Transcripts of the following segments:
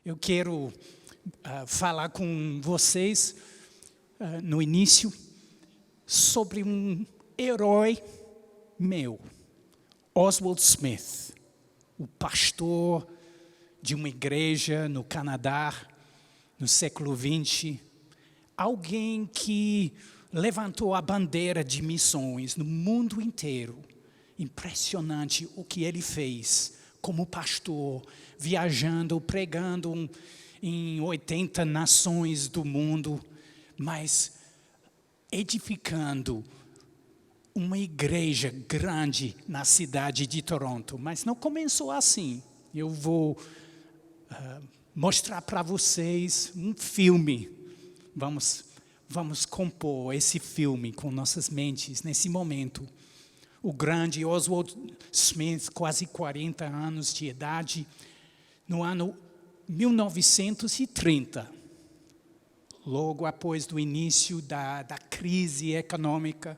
Eu quero falar com vocês no início sobre um herói meu, Oswald Smith, o pastor de uma igreja no Canadá, no século XX, alguém que levantou a bandeira de missões no mundo inteiro. Impressionante o que ele fez como pastor, viajando, pregando em 80 nações do mundo, mas edificando uma igreja grande na cidade de Toronto. Mas não começou assim. Eu vou mostrar para vocês um filme. Vamos compor esse filme com nossas mentes nesse momento. O grande Oswald Smith, quase 40 anos de idade, no ano 1930, logo após do início da crise econômica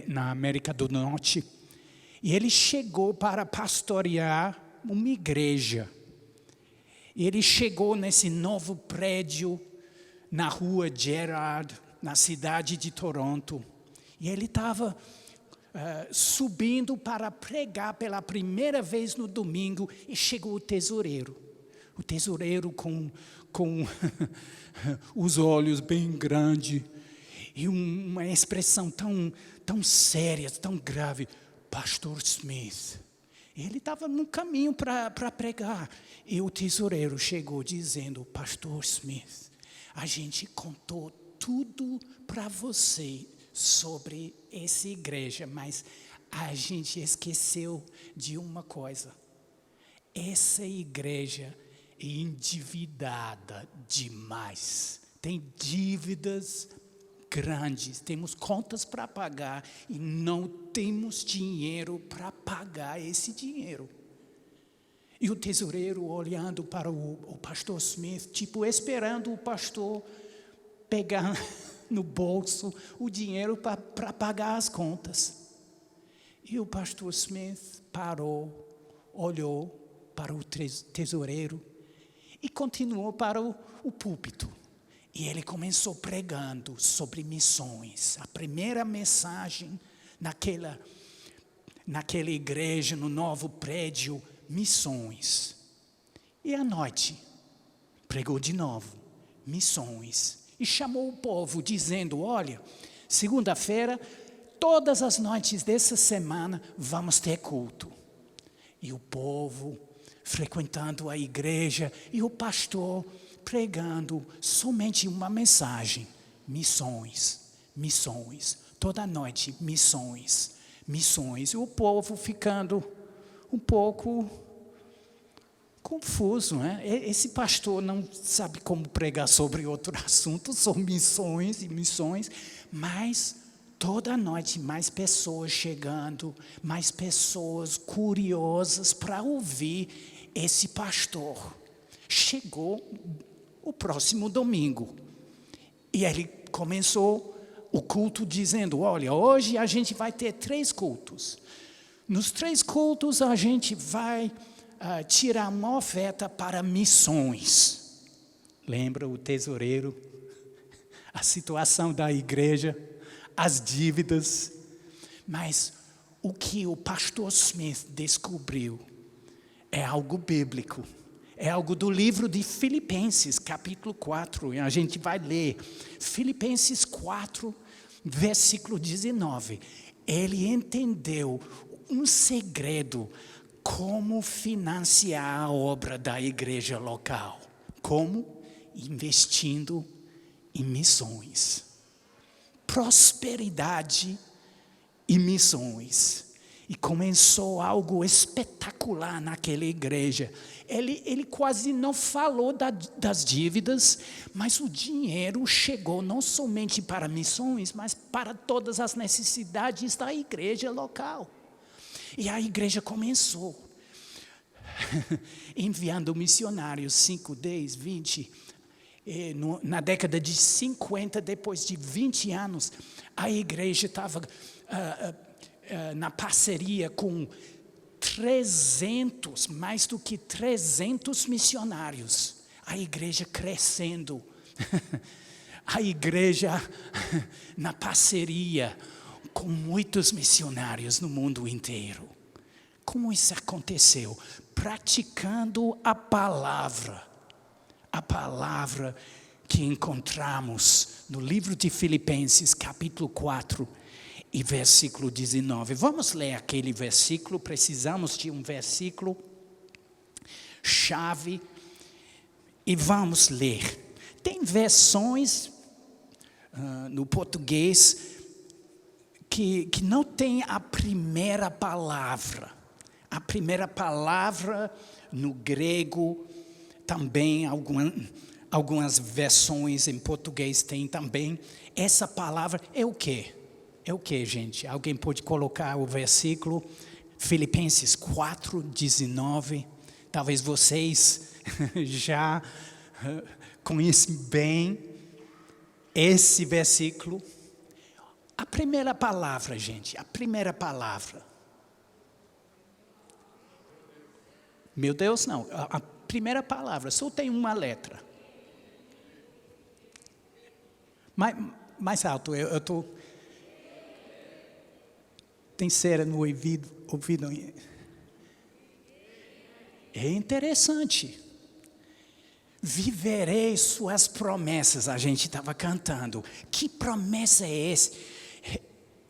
na América do Norte, e ele chegou para pastorear uma igreja. Ele chegou nesse novo prédio na rua Gerrard, na cidade de Toronto. E ele estava subindo para pregar pela primeira vez no domingo e chegou o tesoureiro. O tesoureiro com os olhos bem grandes e uma expressão tão séria, tão grave. Pastor Smith. Ele estava no caminho para pregar. E o tesoureiro chegou dizendo: Pastor Smith, a gente contou tudo para você sobre essa igreja, mas a gente esqueceu de uma coisa. Essa igreja é endividada demais. Tem dívidas grandes, temos contas para pagar e não temos dinheiro para pagar esse dinheiro. E o tesoureiro olhando para o pastor Smith, tipo esperando o pastor pegar no bolso o dinheiro para pagar as contas. E o pastor Smith parou, olhou para o tesoureiro e continuou para o púlpito. E ele começou pregando sobre missões. A primeira mensagem naquela igreja, no novo prédio, missões. E à noite, pregou de novo, missões. E chamou o povo dizendo: olha, segunda-feira, todas as noites dessa semana, vamos ter culto. E o povo frequentando a igreja e o pastor pregando somente uma mensagem: missões, missões. Toda noite, missões, missões. E o povo ficando um pouco confuso, né? Esse pastor não sabe como pregar sobre outro assunto, são missões e missões, mas toda noite mais pessoas chegando, mais pessoas curiosas para ouvir esse pastor. Chegou o próximo domingo e ele começou o culto dizendo: olha, hoje a gente vai ter 3 cultos. Nos 3 cultos a gente vai tirar uma oferta para missões. Lembra o tesoureiro, a situação da igreja, as dívidas. Mas o que o pastor Smith descobriu é algo bíblico. É algo do livro de Filipenses, capítulo 4. E a gente vai ler Filipenses 4, versículo 19. Ele entendeu um segredo: como financiar a obra da igreja local. Como? Investindo em missões. Prosperidade e missões. E começou algo espetacular naquela igreja. Ele quase não falou das dívidas, mas o dinheiro chegou não somente para missões, mas para todas as necessidades da igreja local. E a igreja começou enviando missionários, 5, 10, 20. Na década de 50, depois de 20 anos, a igreja estava na parceria com mais do que 300 missionários. A igreja crescendo. A igreja na parceria com muitos missionários no mundo inteiro. Como isso aconteceu? Praticando a palavra que encontramos no livro de Filipenses, capítulo 4 e versículo 19. Vamos ler aquele versículo, precisamos de um versículo chave e vamos ler. Tem versões no português que não tem a primeira palavra. A primeira palavra no grego também, algumas versões em português tem também. Essa palavra é o quê? É o quê, gente? Alguém pode colocar o versículo? Filipenses 4, 19. Talvez vocês já conhecem bem esse versículo. A primeira palavra, gente, a primeira palavra. Meu Deus, não. A primeira palavra só tem uma letra. Mais alto, eu estou... Tem cera no ouvido. É interessante. Viverei suas promessas, a gente estava cantando. Que promessa é essa?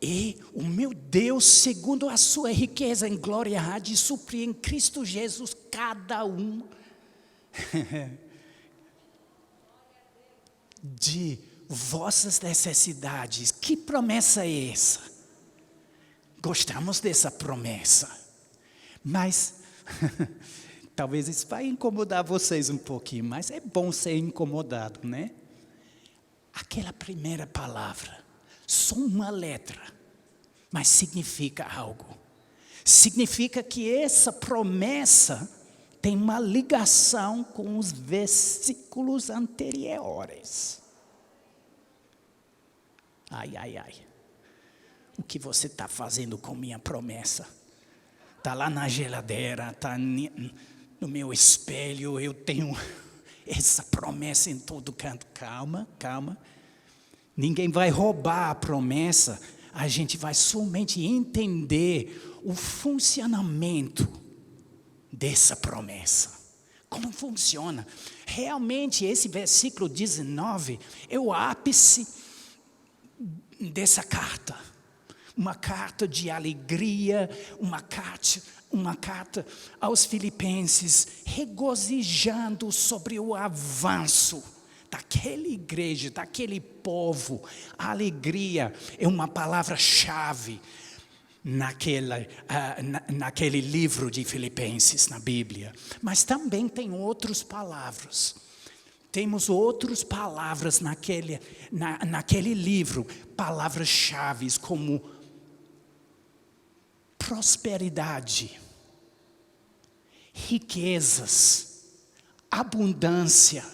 E o meu Deus, segundo a sua riqueza em glória, há de suprir em Cristo Jesus cada um de vossas necessidades. Que promessa é essa? Gostamos dessa promessa, mas talvez isso vai incomodar vocês um pouquinho, mas é bom ser incomodado, né? Aquela primeira palavra, só uma letra, mas significa algo. Significa que essa promessa tem uma ligação com os versículos anteriores. Ai, ai, ai. O que você está fazendo com minha promessa? Está lá na geladeira, está no meu espelho, eu tenho essa promessa em todo canto. Calma, calma. Ninguém vai roubar a promessa, a gente vai somente entender o funcionamento dessa promessa. Como funciona? Realmente esse versículo 19 é o ápice dessa carta. Uma carta de alegria, uma carta aos filipenses, regozijando sobre o avanço daquela igreja, daquele povo. A alegria é uma palavra-chave naquele livro de Filipenses, na Bíblia. Mas também tem outras palavras. Temos outras palavras naquele livro, palavras-chave como prosperidade, riquezas, abundância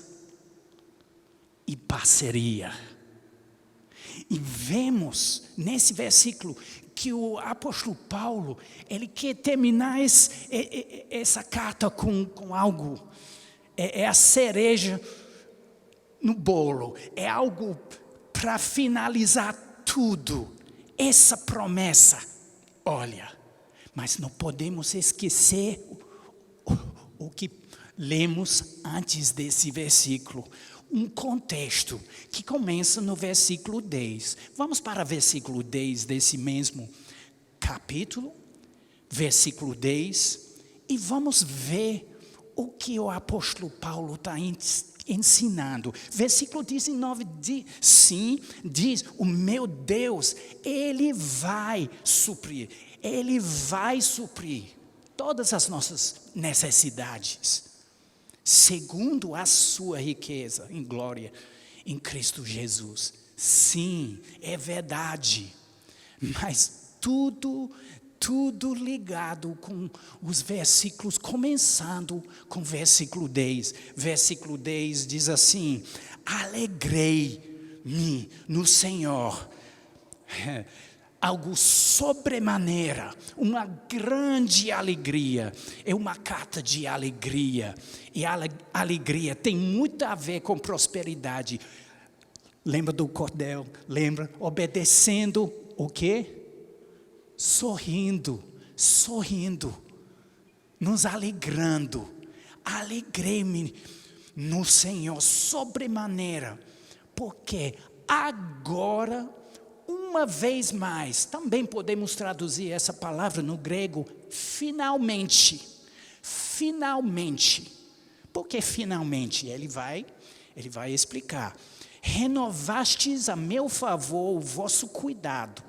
e parceria. E vemos nesse versículo que o apóstolo Paulo, ele quer terminar essa carta com algo, é a cereja no bolo, é algo para finalizar tudo, essa promessa. Olha, mas não podemos esquecer o que lemos antes desse versículo. Um contexto que começa no versículo 10. Vamos para o versículo 10 desse mesmo capítulo, versículo 10, e vamos ver o que o apóstolo Paulo está ensinando. Versículo 19 diz, o meu Deus, Ele vai suprir todas as nossas necessidades, segundo a sua riqueza em glória em Cristo Jesus. Sim, é verdade, mas tudo ligado com os versículos, começando com o versículo 10. Versículo 10 diz assim: alegrei-me no Senhor. algo sobremaneira, uma grande alegria. É uma carta de alegria. E a alegria tem muito a ver com prosperidade. Lembra do cordel? Lembra? Obedecendo o quê? Sorrindo, nos alegrando. Alegrei-me no Senhor sobremaneira, porque agora, uma vez mais, também podemos traduzir essa palavra no grego, finalmente. Finalmente. Por que finalmente? Ele vai explicar. Renovastes a meu favor o vosso cuidado.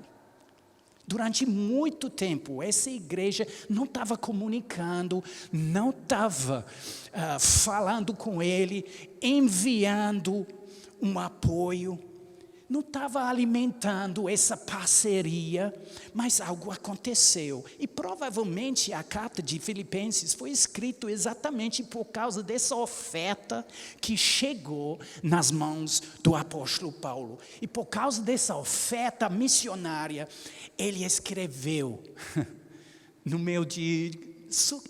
Durante muito tempo, essa igreja não estava comunicando, não estava falando com ele, enviando um apoio, não estava alimentando essa parceria, mas algo aconteceu. E provavelmente a carta de Filipenses foi escrita exatamente por causa dessa oferta que chegou nas mãos do apóstolo Paulo. E por causa dessa oferta missionária, ele escreveu, no meio de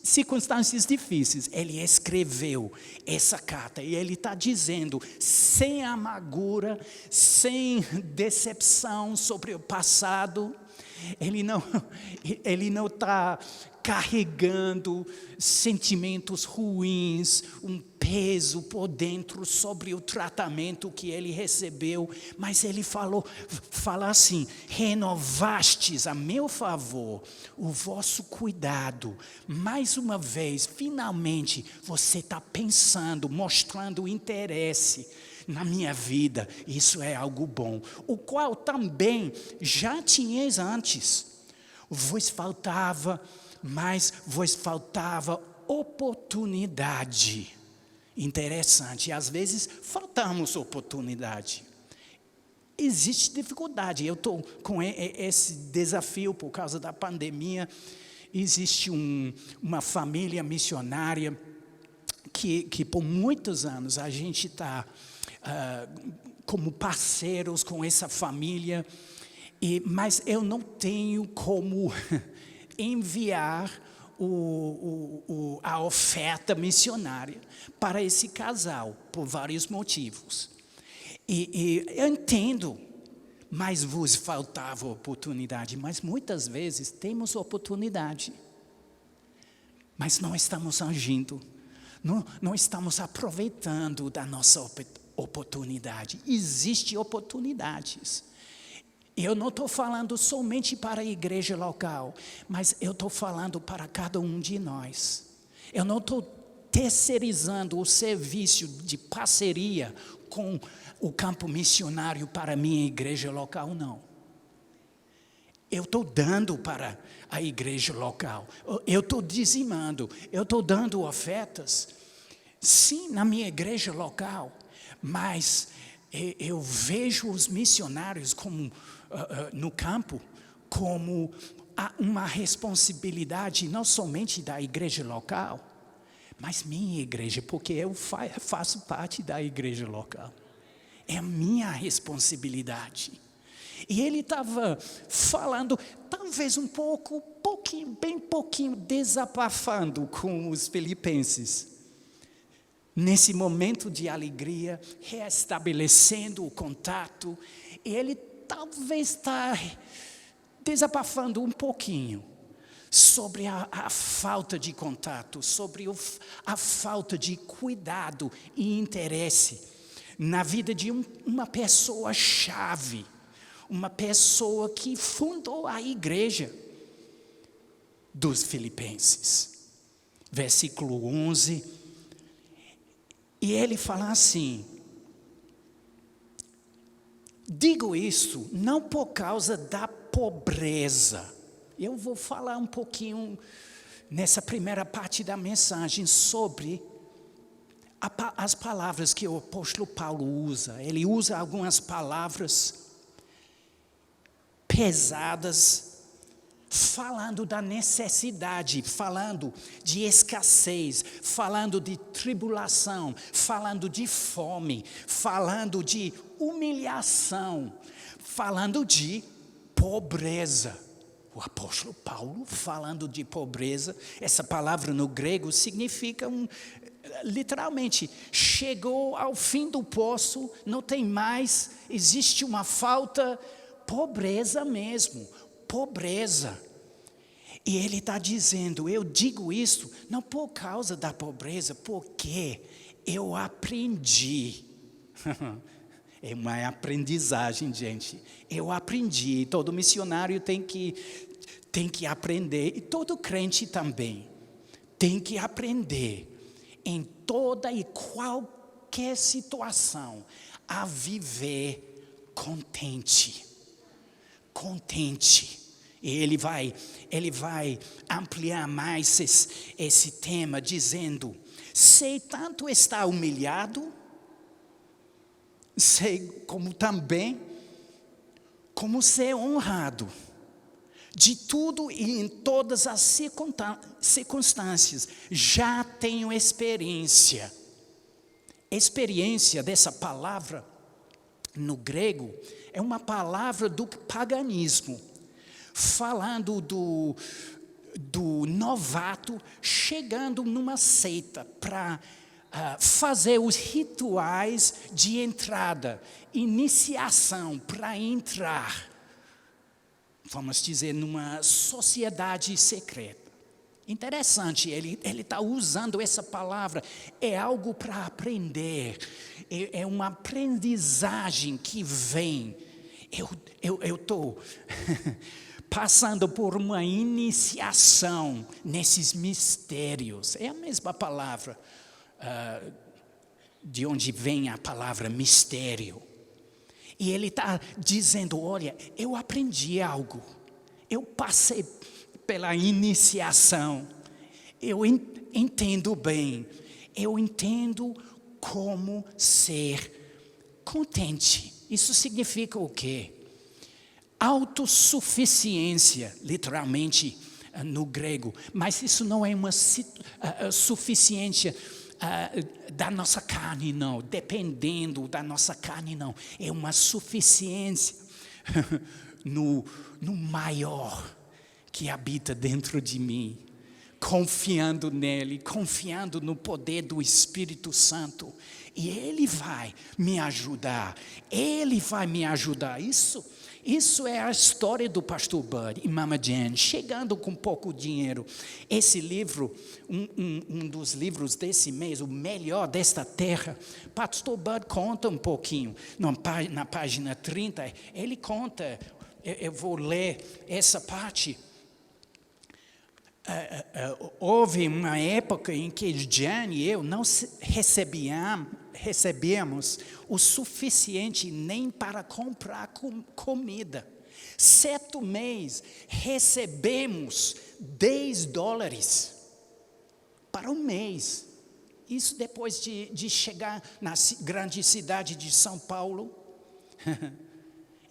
circunstâncias difíceis, ele escreveu essa carta. E ele está dizendo, sem amargura, sem decepção sobre o passado, ele não está carregando sentimentos ruins, um peso por dentro sobre o tratamento que ele recebeu, mas ele fala assim, renovastes a meu favor o vosso cuidado. Mais uma vez, finalmente, você está pensando, mostrando interesse na minha vida. Isso é algo bom, o qual também já tinhas antes. Vos faltava oportunidade. Interessante, às vezes faltamos oportunidade. Existe dificuldade, eu estou com esse desafio por causa da pandemia. Existe uma família missionária que por muitos anos a gente está como parceiros com essa família, mas eu não tenho como enviar a oferta missionária para esse casal, por vários motivos. E eu entendo, mas vos faltava oportunidade. Mas muitas vezes temos oportunidade, mas não estamos agindo, não estamos aproveitando da nossa oportunidade. Existem oportunidades. Eu não estou falando somente para a igreja local, mas eu estou falando para cada um de nós. Eu não estou terceirizando o serviço de parceria com o campo missionário para a minha igreja local, não. Eu estou dando para a igreja local, eu estou dizimando, eu estou dando ofertas, sim, na minha igreja local, mas eu vejo os missionários como no campo como uma responsabilidade não somente da igreja local, mas minha igreja, porque eu faço parte da igreja local. É a minha responsabilidade. E ele estava falando, talvez bem pouquinho, desabafando com os filipenses. Nesse momento de alegria, restabelecendo o contato, ele talvez está desabafando um pouquinho sobre a falta de contato, sobre a falta de cuidado e interesse na vida de uma pessoa-chave, uma pessoa que fundou a igreja dos Filipenses. Versículo 11, e ele fala assim, digo isso não por causa da pobreza. Eu vou falar um pouquinho nessa primeira parte da mensagem sobre as palavras que o apóstolo Paulo usa. Ele usa algumas palavras pesadas, falando da necessidade, falando de escassez, falando de tribulação, falando de fome, falando de humilhação, falando de pobreza. O apóstolo Paulo falando de pobreza, essa palavra no grego significa literalmente, chegou ao fim do poço, não tem mais, existe uma falta, pobreza mesmo, pobreza. E ele está dizendo, eu digo isso não por causa da pobreza, porque eu aprendi. É uma aprendizagem, gente. Eu aprendi, todo missionário tem que aprender, e todo crente também tem que aprender, em toda e qualquer situação, a viver contente. Contente. E ele vai ampliar mais esse tema, dizendo, sei tanto estar humilhado, sei como também, como ser honrado, de tudo e em todas as circunstâncias, já tenho experiência. Experiência dessa palavra, no grego, é uma palavra do paganismo, falando do novato chegando numa seita para fazer os rituais de entrada, iniciação para entrar, vamos dizer, numa sociedade secreta. Interessante, ele está usando essa palavra, é algo para aprender, é uma aprendizagem que vem. Eu estou passando por uma iniciação nesses mistérios, é a mesma palavra, de onde vem a palavra mistério. E ele está dizendo, olha, eu aprendi algo, eu passei pela iniciação, eu entendo bem, eu entendo como ser contente. Isso significa o quê? Autossuficiência, literalmente no grego, mas isso não é uma suficiência da nossa carne, não, dependendo da nossa carne, não, é uma suficiência no maior que habita dentro de mim, confiando nele, confiando no poder do Espírito Santo, e ele vai me ajudar, Isso é a história do pastor Bud e Mama Jen, chegando com pouco dinheiro. Esse livro, um dos livros desse mês, o melhor desta terra, pastor Bud conta um pouquinho, na página 30, ele conta, eu vou ler essa parte. Houve uma época em que Jen e eu não recebíamos o suficiente nem para comprar comida. Certo mês, recebemos $10 para um mês. Isso depois de chegar na grande cidade de São Paulo.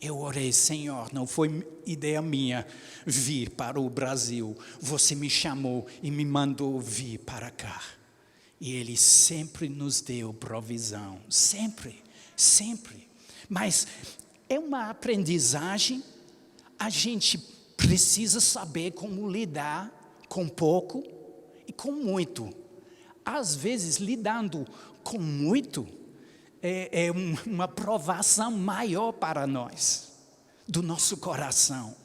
Eu orei, Senhor, não foi ideia minha vir para o Brasil. Você me chamou e me mandou vir para cá. E Ele sempre nos deu provisão, sempre, sempre. Mas é uma aprendizagem, a gente precisa saber como lidar com pouco e com muito. Às vezes, lidando com muito, é uma provação maior para nós, do nosso coração.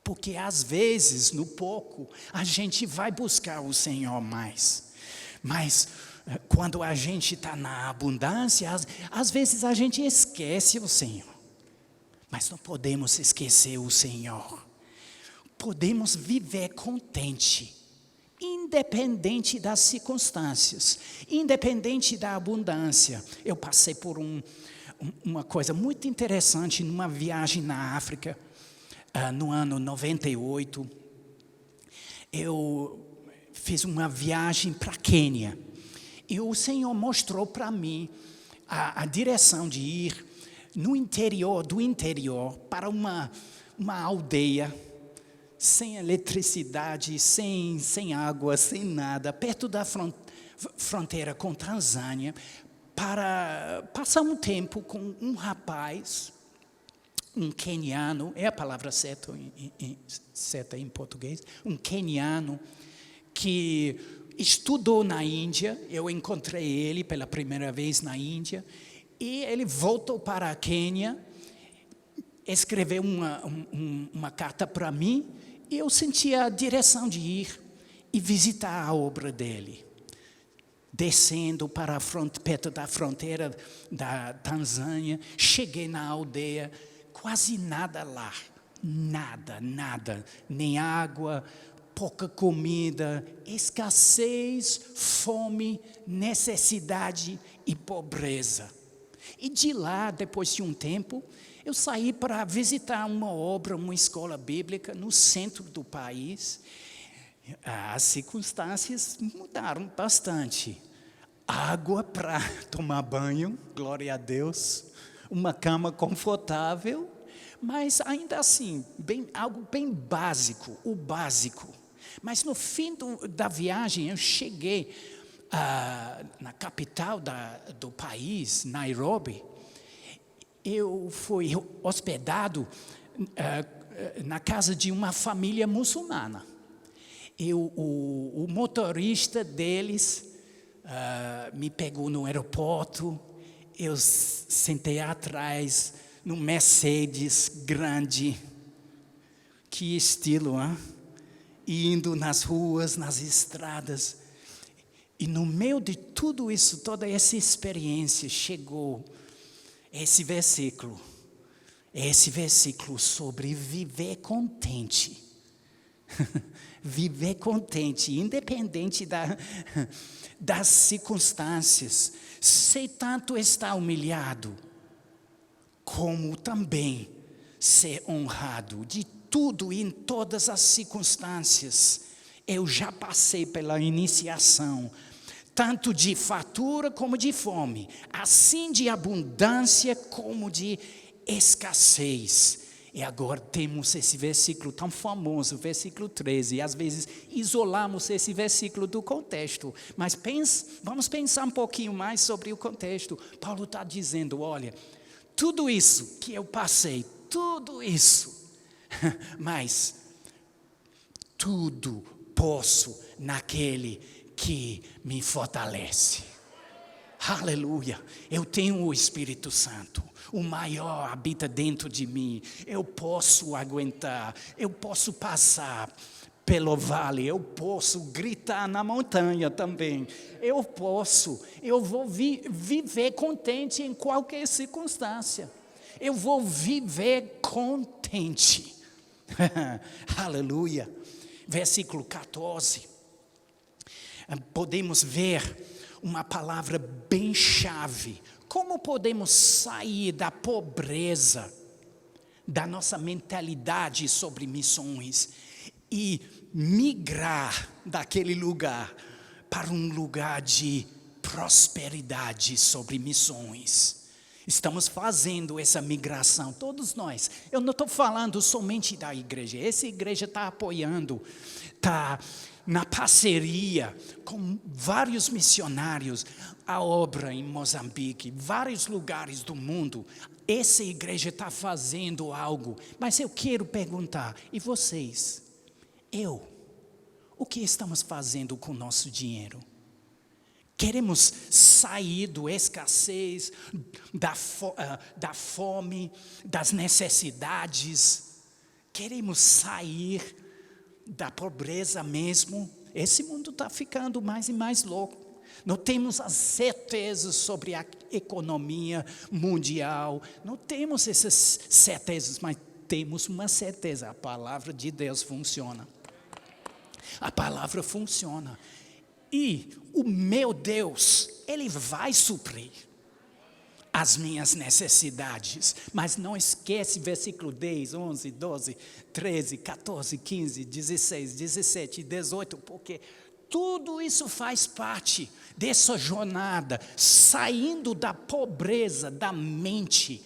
Porque às vezes, no pouco, a gente vai buscar o Senhor mais. Mas quando a gente está na abundância, às vezes a gente esquece o Senhor. Mas não podemos esquecer o Senhor. Podemos viver contente, independente das circunstâncias, independente da abundância. Eu passei por uma coisa muito interessante numa viagem na África, no ano 98. Eu fiz uma viagem para Quênia e o Senhor mostrou para mim a direção de ir no interior para uma aldeia sem eletricidade, sem água, sem nada, perto da fronteira com Tanzânia, para passar um tempo com um rapaz, um queniano, é a palavra certa em português, um queniano que estudou na Índia. Eu encontrei ele pela primeira vez na Índia, e ele voltou para a Quênia, escreveu uma carta para mim, e eu senti a direção de ir e visitar a obra dele. Descendo para perto da fronteira da Tanzânia, cheguei na aldeia, quase nada lá, nada, nem água, pouca comida, escassez, fome, necessidade e pobreza. E de lá, depois de um tempo, eu saí para visitar uma obra, uma escola bíblica no centro do país. As circunstâncias mudaram bastante. Água para tomar banho, glória a Deus. Uma cama confortável, mas ainda assim, algo bem básico, o básico. Mas no fim da viagem, eu cheguei na capital do país, Nairobi. Eu fui hospedado na casa de uma família muçulmana. O motorista deles me pegou no aeroporto. Eu sentei atrás, num Mercedes grande. Que estilo, hein? Indo nas ruas, nas estradas. E no meio de tudo isso, toda essa experiência, chegou esse versículo sobre viver contente. Viver contente, independente das circunstâncias. Se tanto está humilhado, como também ser honrado. De tudo e em todas as circunstâncias, eu já passei pela iniciação, tanto de fartura como de fome, assim de abundância como de escassez. E agora temos esse versículo tão famoso, versículo 13. E às vezes isolamos esse versículo do contexto. Mas vamos pensar um pouquinho mais sobre o contexto. Paulo está dizendo, olha, tudo isso que eu passei, tudo isso, mas tudo posso naquele que me fortalece. Aleluia, eu tenho o Espírito Santo, o maior habita dentro de mim. Eu posso aguentar, eu posso passar pelo vale, eu posso gritar na montanha também. Eu vou viver contente em qualquer circunstância. Eu vou viver contente. Aleluia. Versículo 14. Podemos ver uma palavra bem chave. Como podemos sair da pobreza, da nossa mentalidade sobre missões e migrar daquele lugar para um lugar de prosperidade sobre missões? Estamos fazendo essa migração, todos nós. Eu não estou falando somente da igreja. Essa igreja está apoiando, está na parceria com vários missionários, a obra em Moçambique, vários lugares do mundo. Essa igreja está fazendo algo, mas eu quero perguntar, e vocês? O que estamos fazendo com o nosso dinheiro? Queremos sair da escassez, da fome, das necessidades. Queremos sair da pobreza mesmo. Esse mundo está ficando mais e mais louco. Não temos as certezas sobre a economia mundial. Não temos essas certezas, mas temos uma certeza. A palavra de Deus funciona. A palavra funciona. E o meu Deus, Ele vai suprir as minhas necessidades. Mas não esquece versículo 10, 11, 12, 13, 14, 15, 16, 17 e 18, porque tudo isso faz parte dessa jornada, saindo da pobreza da mente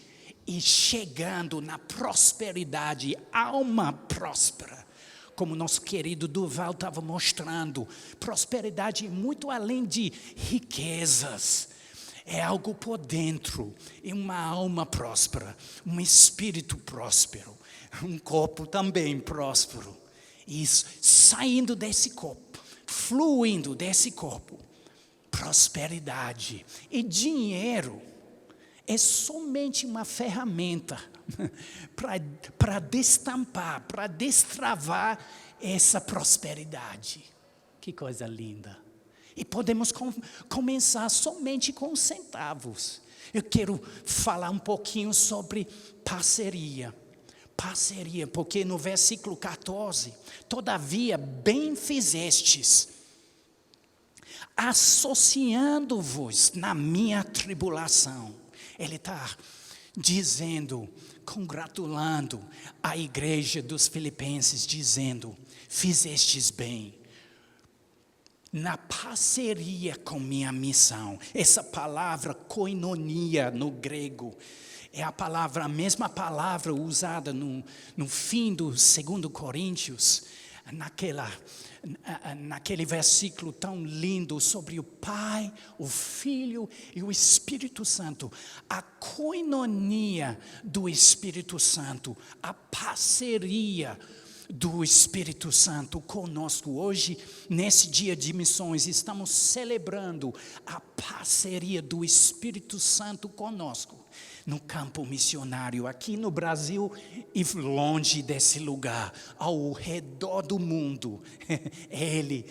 e chegando na prosperidade, alma próspera. Como nosso querido Duval estava mostrando, prosperidade muito além de riquezas. é algo por dentro, é uma alma próspera, um espírito próspero, um corpo também próspero. Isso, saindo desse corpo, fluindo desse corpo, prosperidade. E dinheiro é somente uma ferramenta para destampar, para destravar essa prosperidade. Que coisa linda. E podemos começar somente com centavos. Eu quero falar um pouquinho sobre parceria. Parceria, porque no versículo 14, todavia bem fizestes, associando-vos na minha tribulação. Ele está dizendo, congratulando a igreja dos Filipenses, dizendo, fizestes bem. Na parceria com minha missão. Essa palavra koinonia no grego é a mesma palavra usada no fim do 2 Coríntios, naquele versículo tão lindo sobre o Pai, o Filho e o Espírito Santo. A koinonia do Espírito Santo, a parceria do Espírito Santo conosco. Hoje, nesse dia de missões, estamos celebrando a parceria do Espírito Santo conosco no campo missionário, aqui no Brasil e longe desse lugar, ao redor do mundo. Ele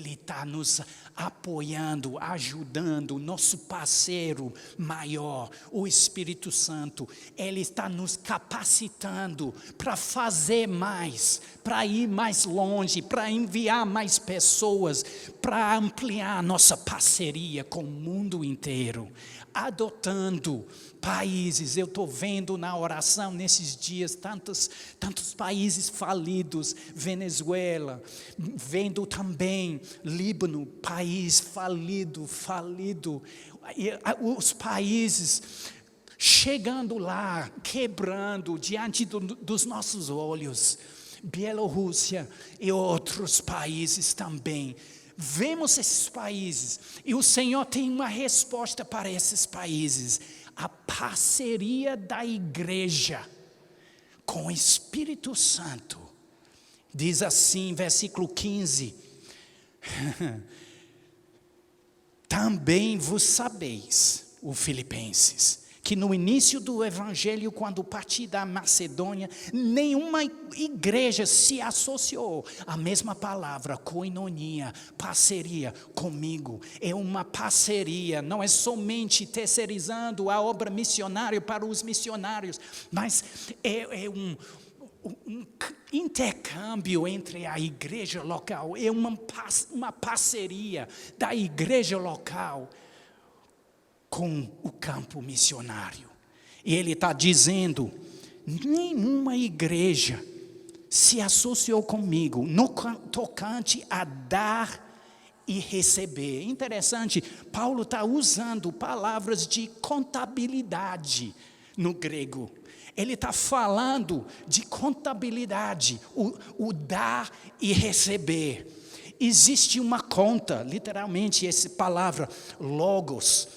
está nos apoiando, ajudando, nosso parceiro maior, o Espírito Santo. Ele está nos capacitando para fazer mais, para ir mais longe, para enviar mais pessoas, para ampliar nossa parceria com o mundo inteiro, adotando países. Eu estou vendo na oração nesses dias tantos países falidos, Venezuela, vendo também Líbano, país falido, e os países chegando lá, quebrando diante dos nossos olhos, Bielorrússia e outros países também. Vemos esses países e o Senhor tem uma resposta para esses países. A parceria da igreja com o Espírito Santo. Diz assim, versículo 15. Também vos sabeis, os Filipenses, que no início do Evangelho, quando parti da Macedônia, nenhuma igreja se associou à mesma palavra, koinonia, parceria comigo. É uma parceria, não é somente terceirizando a obra missionária para os missionários, mas é um intercâmbio entre a igreja local, é uma parceria da igreja local com o campo missionário. E ele está dizendo, nenhuma igreja se associou comigo no tocante a dar e receber. Interessante, Paulo está usando palavras de contabilidade no grego. Ele está falando de contabilidade, o dar e receber. Existe uma conta, literalmente essa palavra logos,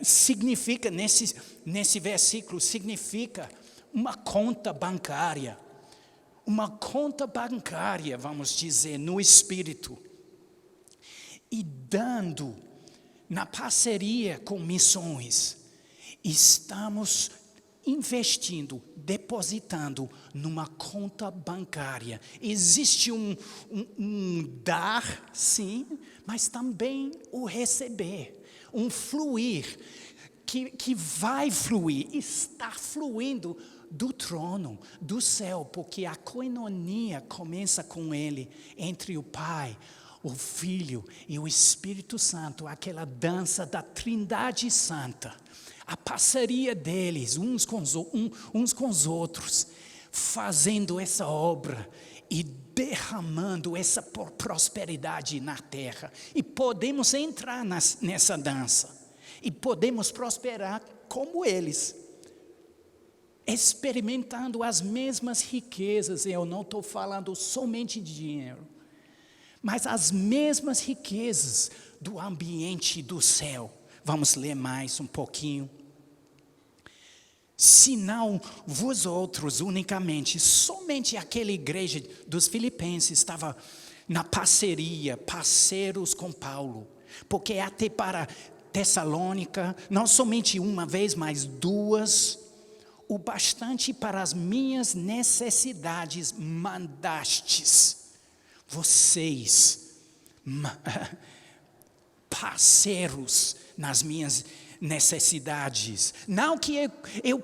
significa, nesse versículo, significa uma conta bancária. Uma conta bancária, vamos dizer, no Espírito. E dando, na parceria com missões, estamos investindo, depositando numa conta bancária. Existe um dar, sim, mas também o receber. Um fluir, que vai fluir, está fluindo do trono, do céu, porque a koinonia começa com ele, entre o Pai, o Filho e o Espírito Santo, aquela dança da Trindade Santa, a parceria deles, uns com os outros, fazendo essa obra e derramando essa prosperidade na terra. E podemos entrar nessa dança. E podemos prosperar como eles. Experimentando as mesmas riquezas. Eu não estou falando somente de dinheiro. Mas as mesmas riquezas do ambiente do céu. Vamos ler mais um pouquinho. Senão vós outros unicamente, somente aquela igreja dos Filipenses estava na parceria, parceiros com Paulo. Porque até para Tessalônica, não somente uma vez, mas duas, o bastante para as minhas necessidades mandastes. Vocês, parceiros nas minhas necessidades. Não que eu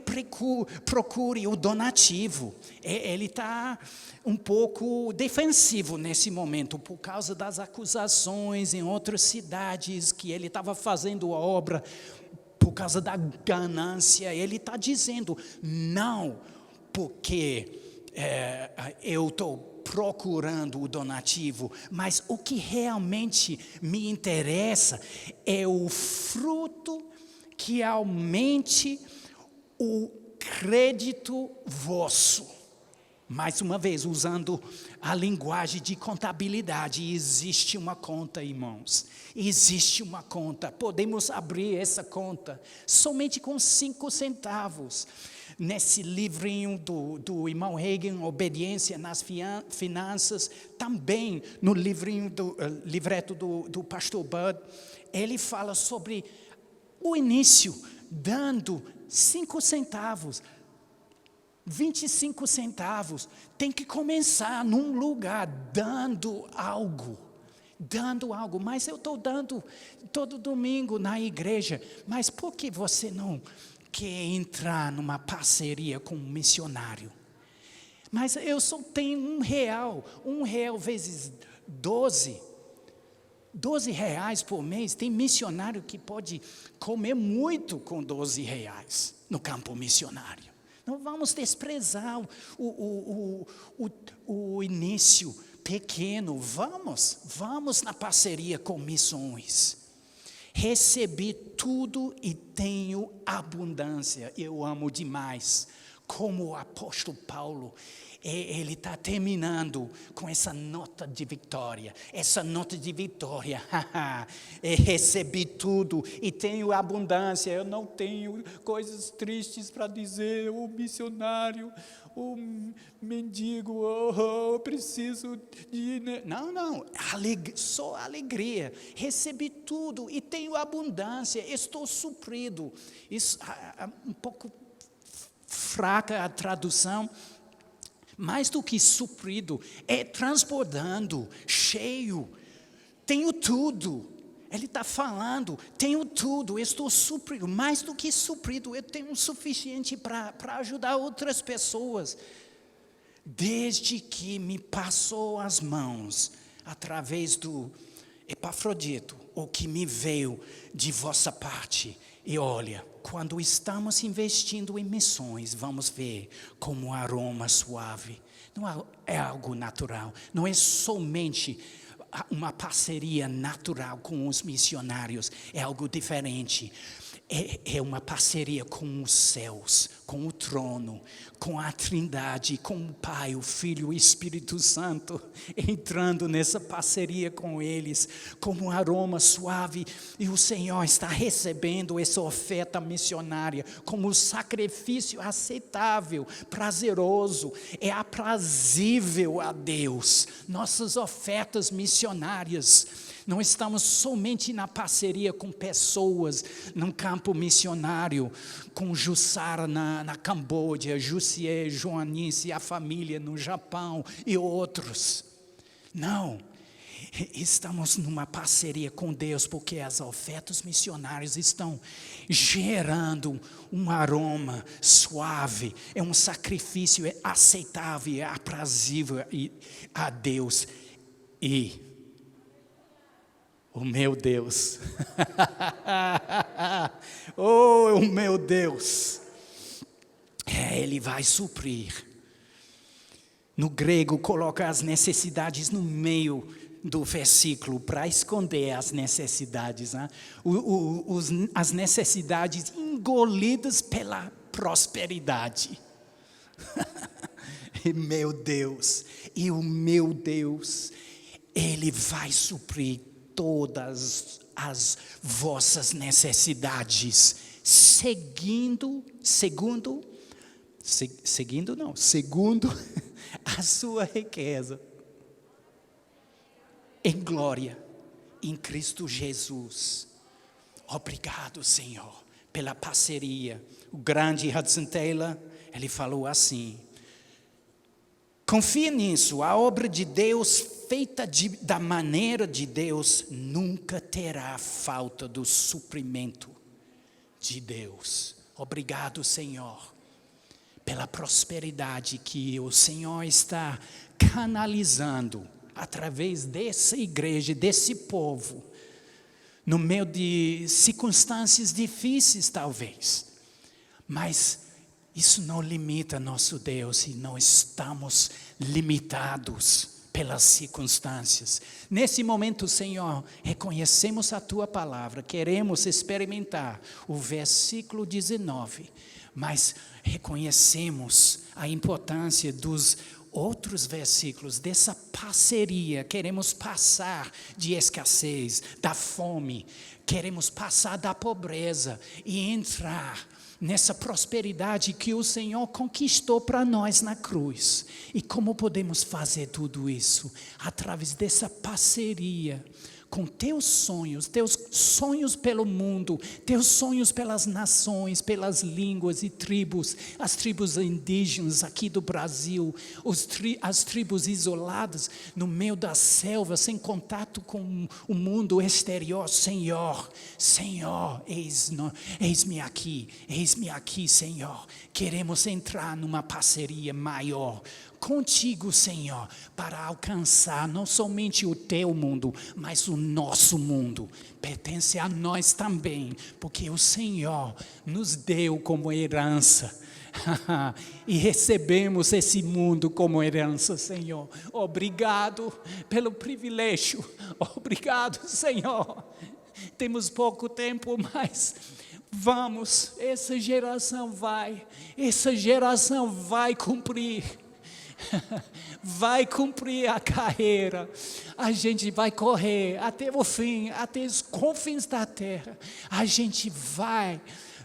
procure o donativo. Ele está um pouco defensivo nesse momento, por causa das acusações em outras cidades, que ele estava fazendo a obra por causa da ganância. Ele está dizendo, não porque eu estou procurando o donativo, mas o que realmente me interessa é o fruto que aumente o crédito vosso. Mais uma vez, usando a linguagem de contabilidade, existe uma conta, irmãos. Existe uma conta. Podemos abrir essa conta somente com 5 centavos. Nesse livrinho do irmão Hagin, Obediência nas Finanças, também no livreto do pastor Bud, ele fala sobre o início, dando 5 centavos. 25 centavos, tem que começar num lugar, dando algo, mas eu estou dando todo domingo na igreja, mas por que você não quer entrar numa parceria com um missionário? Mas eu só tenho R$1 vezes 12 reais por mês. Tem missionário que pode comer muito com R$12 no campo missionário. Não vamos desprezar o início pequeno. Vamos na parceria com missões. Recebi tudo e tenho abundância. Eu amo demais. Como o apóstolo Paulo, ele está terminando com essa nota de vitória. Essa nota de vitória, recebi tudo e tenho abundância. Eu não tenho coisas tristes para dizer. O missionário, o mendigo, eu preciso de... Não, só alegria. Recebi tudo e tenho abundância. Estou suprido. Isso um pouco fraca a tradução. Mais do que suprido, é transbordando, cheio. Tenho tudo. Ele está falando, tenho tudo, estou suprido. Mais do que suprido, eu tenho o suficiente para ajudar outras pessoas. Desde que me passou as mãos, através do Epafrodito, o que me veio de vossa parte. E olha, quando estamos investindo em missões, vamos ver como um aroma suave. Não é algo natural, não é somente uma parceria natural com os missionários, é algo diferente. É uma parceria com os céus, com o trono, com a Trindade, com o Pai, o Filho e o Espírito Santo, entrando nessa parceria com eles, como um aroma suave. E o Senhor está recebendo essa oferta missionária como um sacrifício aceitável, prazeroso, é aprazível a Deus. Nossas ofertas missionárias. Não estamos somente na parceria com pessoas no campo missionário, com Jussara na Camboja, Jussier, Joanice e a família no Japão e outros. Não, estamos numa parceria com Deus, porque as ofertas missionárias estão gerando um aroma suave, é um sacrifício aceitável, é aprazível a Deus. E o meu Deus, oh, o meu Deus, Ele vai suprir. No grego, coloca as necessidades no meio do versículo para esconder as necessidades, né? As necessidades engolidas pela prosperidade. E meu Deus, e o meu Deus, Ele vai suprir todas as vossas necessidades, segundo a sua riqueza em glória em Cristo Jesus. Obrigado, Senhor, pela parceria. O grande Hudson Taylor, ele falou assim: confia nisso, a obra de Deus feita da maneira de Deus nunca terá falta do suprimento de Deus. Obrigado, Senhor, pela prosperidade que o Senhor está canalizando através dessa igreja, desse povo, no meio de circunstâncias difíceis talvez, mas isso não limita nosso Deus e não estamos limitados pelas circunstâncias. Nesse momento, Senhor, reconhecemos a Tua palavra, queremos experimentar o versículo 19, mas reconhecemos a importância dos outros versículos, dessa parceria. Queremos passar de escassez, da fome, queremos passar da pobreza e entrar nessa prosperidade que o Senhor conquistou para nós na cruz. E como podemos fazer tudo isso? Através dessa parceria com teus sonhos pelo mundo, teus sonhos pelas nações, pelas línguas e tribos, as tribos indígenas aqui do Brasil, as tribos isoladas no meio da selva, sem contato com o mundo exterior. Senhor, eis-me aqui, Senhor. Queremos entrar numa parceria maior contigo, Senhor, para alcançar não somente o teu mundo, mas o nosso mundo. Pertence a nós também, porque o Senhor nos deu como herança. E recebemos esse mundo como herança, Senhor. Obrigado pelo privilégio. Obrigado, Senhor. Temos pouco tempo, mas vamos, essa geração vai cumprir. Vai cumprir a carreira. A gente vai correr até o fim, até os confins da terra. A gente vai,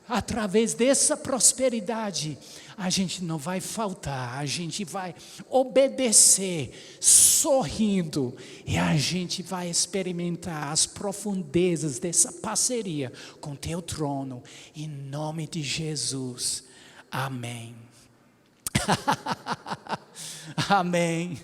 através dessa prosperidade, a gente não vai faltar, a gente vai obedecer, sorrindo, e a gente vai experimentar as profundezas dessa parceria com teu trono, em nome de Jesus. Amém. Amém.